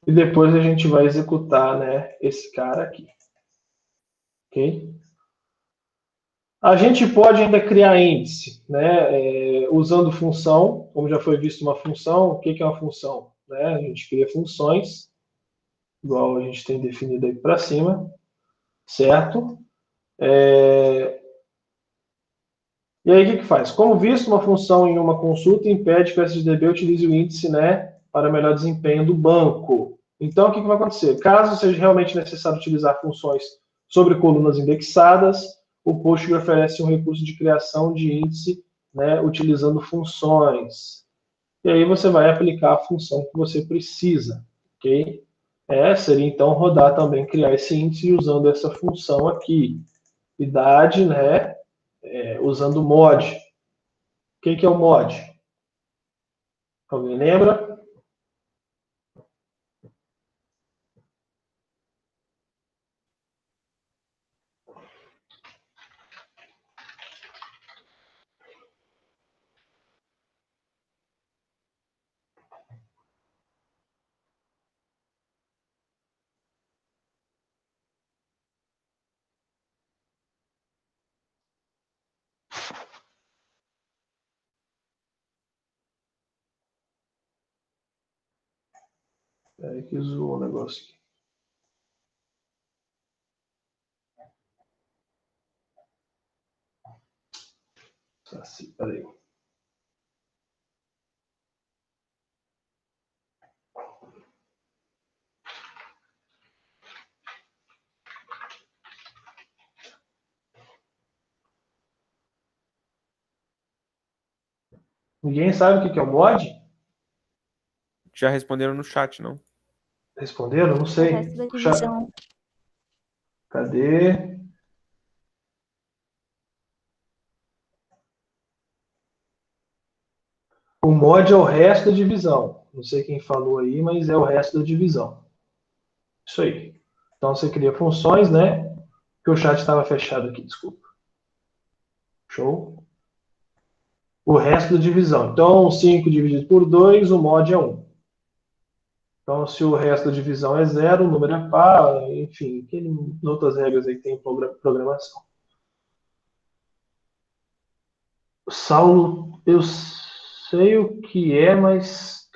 E depois a gente vai executar, né, esse cara aqui. Ok? A gente pode ainda criar índice, né, usando função, como já foi visto uma função. O que é uma função? Né? A gente cria funções, igual a gente tem definido aí para cima, certo? E aí o que faz? Como visto, uma função em uma consulta impede que o SDB utilize o índice, né, para melhor desempenho do banco. Então, o que vai acontecer? Caso seja realmente necessário utilizar funções sobre colunas indexadas, o Postgre oferece um recurso de criação de índice, né, utilizando funções. E aí você vai aplicar a função que você precisa, ok? Seria então rodar também, criar esse índice usando essa função aqui. Idade, né, usando mod. O que é o mod? Alguém lembra? Peraí que zoou o negócio aqui. Peraí. Ninguém sabe o que é o mod? Já responderam no chat, não? Responderam? Não O sei. resto da divisão. Cadê? O mod é o resto da divisão. Não sei quem falou aí, mas é o resto da divisão. Isso aí. Então você cria funções, né? Que o chat estava fechado aqui, desculpa. Show? O resto da divisão. Então, 5 dividido por 2, o mod é 1. Então, se o resto da divisão é 0, o número é par, enfim, tem outras regras aí que tem em programação. Saulo, eu sei o que é, mas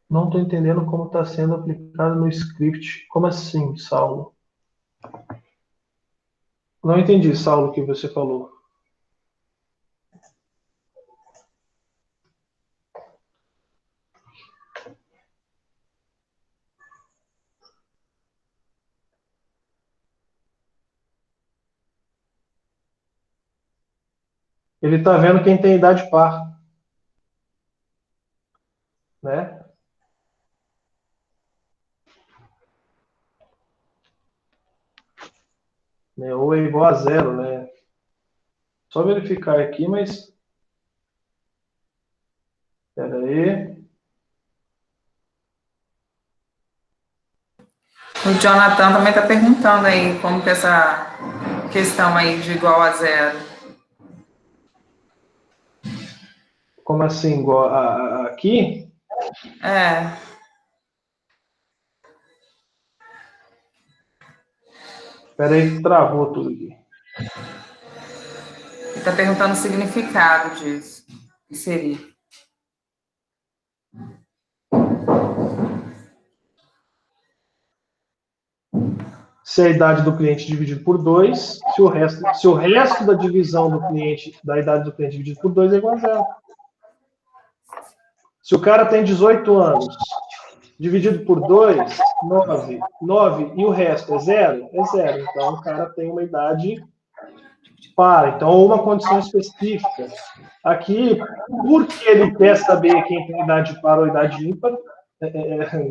não estou entendendo como está sendo aplicado no script. Como assim, Saulo? Não entendi, Saulo, o que você falou. Ele está vendo quem tem idade par, né? Ou é igual a 0, né? Só verificar aqui, mas... Espera aí. O Jonathan também está perguntando aí como que essa questão aí de igual a zero. Como assim? Aqui? É, Espera aí que travou tudo aqui. ele está perguntando o significado disso. O que seria? Se a idade do cliente dividido por 2, se o resto da divisão do cliente, da idade do cliente dividido por 2 é igual a zero. Se o cara tem 18 anos, dividido por 2, 9. 9 e o resto é zero? É zero. Então o cara tem uma idade par. Então, uma condição específica. Aqui, porque ele quer saber quem tem idade par ou idade ímpar,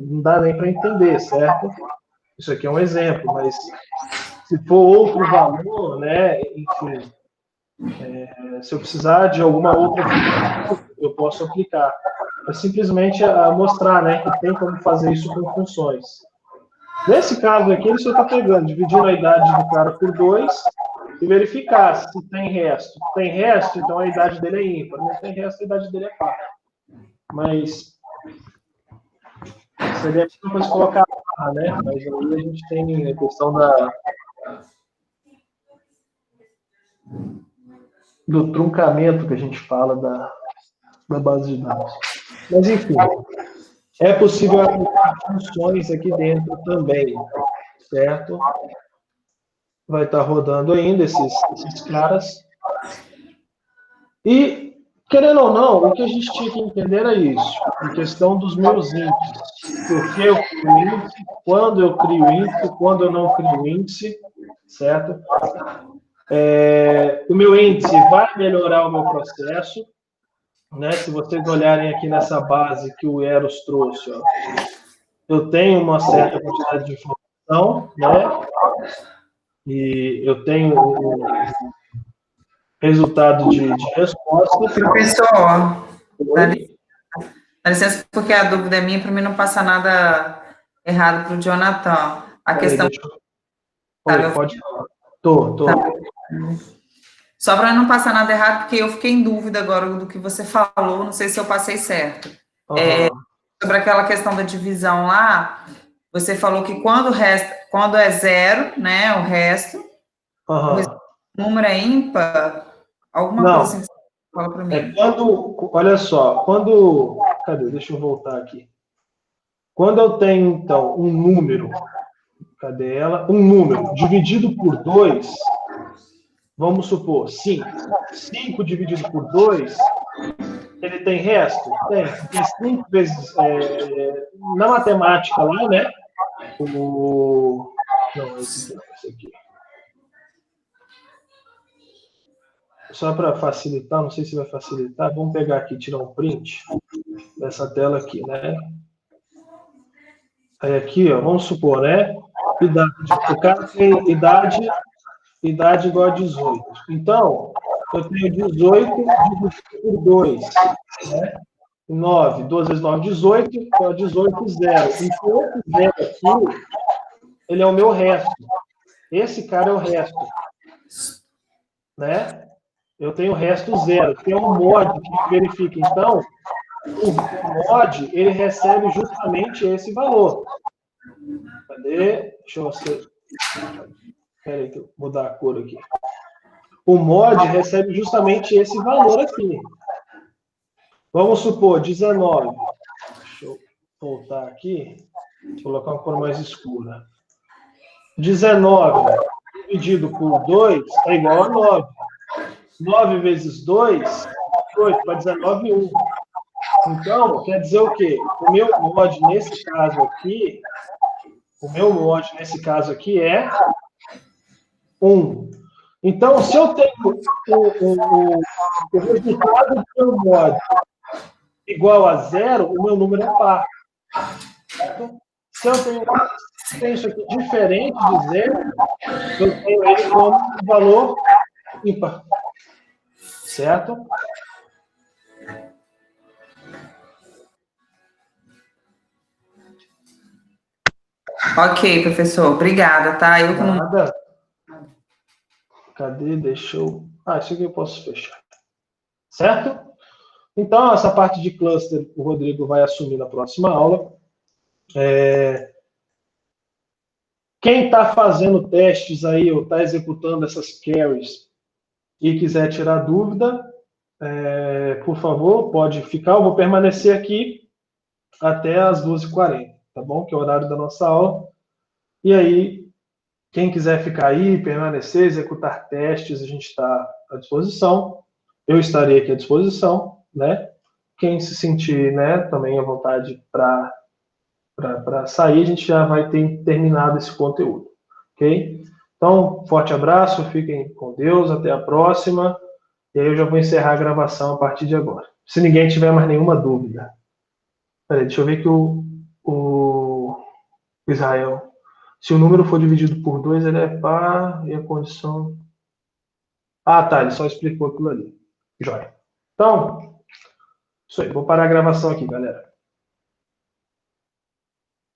não dá nem para entender, certo? Isso aqui é um exemplo, mas se for outro valor, né, enfim, se eu precisar de alguma outra função, eu posso aplicar. É simplesmente mostrar, né, que tem como fazer isso com funções. Nesse caso aqui, ele só está pegando, dividindo a idade do cara por 2 e verificar se tem resto. Tem resto, então a idade dele é ímpar. Não tem resto, a idade dele é par. Mas seria a mesma coisa colocar a barra, né? Mas aí a gente tem a questão do truncamento que a gente fala da base de dados. Mas, enfim, é possível aplicar funções aqui dentro também, certo? Vai estar rodando ainda esses caras. E, querendo ou não, o que a gente tinha que entender é isso, em questão dos meus índices. Por que eu crio índice, quando eu crio índice, quando eu não crio índice, certo? O meu índice vai melhorar o meu processo, né? Se vocês olharem aqui nessa base que o Eros trouxe, ó, eu tenho uma certa quantidade de informação, né? E eu tenho o resultado de resposta. Professor, Oi? dá licença, porque a dúvida é minha, para mim não passar nada errado para o Jonathan. A Peraí, questão. Oi, pode falar. Tô. Só para não passar nada errado, porque eu fiquei em dúvida agora do que você falou, não sei se eu passei certo. Uhum. Sobre aquela questão da divisão lá, você falou que quando é zero, né, o resto, Uhum. o número é ímpar, alguma coisa assim Não, que você fala para mim. olha só, cadê? Deixa eu voltar aqui. Quando eu tenho, então, um número, cadê ela? Um número dividido por 2, vamos supor, 5. 5 dividido por 2, ele tem resto? Tem. Porque 5 vezes, na matemática lá, né? Não, esse aqui. Só para facilitar, não sei se vai facilitar, vamos pegar aqui, tirar um print dessa tela aqui, né? Aí aqui, ó, vamos supor, né? O cara tem idade igual a 18. Então, eu tenho 18 dividido por 2, né? 9, 2 vezes 9, 18, então 18, 0. Então, esse 0 aqui, ele é o meu resto. Esse cara é o resto, né? Eu tenho o resto 0. Tem um mod que verifica. Então, o mod, ele recebe justamente esse valor. Cadê? Deixa eu ser. Peraí, que eu vou mudar a cor aqui. O mod recebe justamente esse valor aqui. Vamos supor, 19. Deixa eu voltar aqui. Vou colocar uma cor mais escura. 19 dividido por 2 é igual a 9. 9 vezes 2, 8, para 19, 1. Então, quer dizer o quê? O meu mod nesse caso aqui é 1. Então, se eu tenho o resultado do meu mod igual a 0, o meu número é par. Certo? Se eu tenho isso aqui diferente de 0, eu tenho ele como um valor ímpar. Certo? Ok, professor, obrigada, tá? Eu que não... Nada. Cadê? Deixa eu... isso aqui eu posso fechar. Certo? Então, essa parte de cluster o Rodrigo vai assumir na próxima aula. Quem está fazendo testes aí, ou está executando essas queries e quiser tirar dúvida, por favor, pode ficar. Eu vou permanecer aqui até as 12h40, tá bom? Que é o horário da nossa aula. E aí, quem quiser ficar aí, permanecer, executar testes, a gente está à disposição. Eu estarei aqui à disposição, né? Quem se sentir, né, também à vontade para sair, a gente já vai ter terminado esse conteúdo, ok? Então, forte abraço, fiquem com Deus, até a próxima. E aí eu já vou encerrar a gravação a partir de agora. Se ninguém tiver mais nenhuma dúvida. Peraí, deixa eu ver que o Israel, se o número for dividido por 2, ele é par e a condição... tá, ele só explicou aquilo ali. Jóia. Então, isso aí, vou parar a gravação aqui, galera.